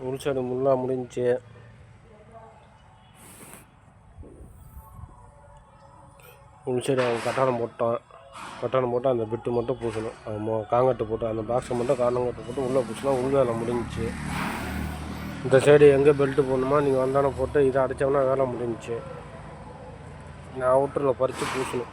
உள் சைடு முள்ளா முடிஞ்சிச்சு. உள் சைடு கட்டானம் போட்டு அந்த பிட்டு மட்டும் பூசணும். காங்கட்டு போட்டு அந்த பாக்ஸை மட்டும் காங்கட்டு போட்டு உள்ளே பூசினா உள் வேலை முடிஞ்சிச்சு. இந்த சைடு எங்கே பெல்ட்டு போடணுமா நீங்கள் வந்தானே போட்டு இதை அடித்தோம்னா வேலை முடிஞ்சிச்சு. நான் அவுட்டரில் பறித்து பூசணும்.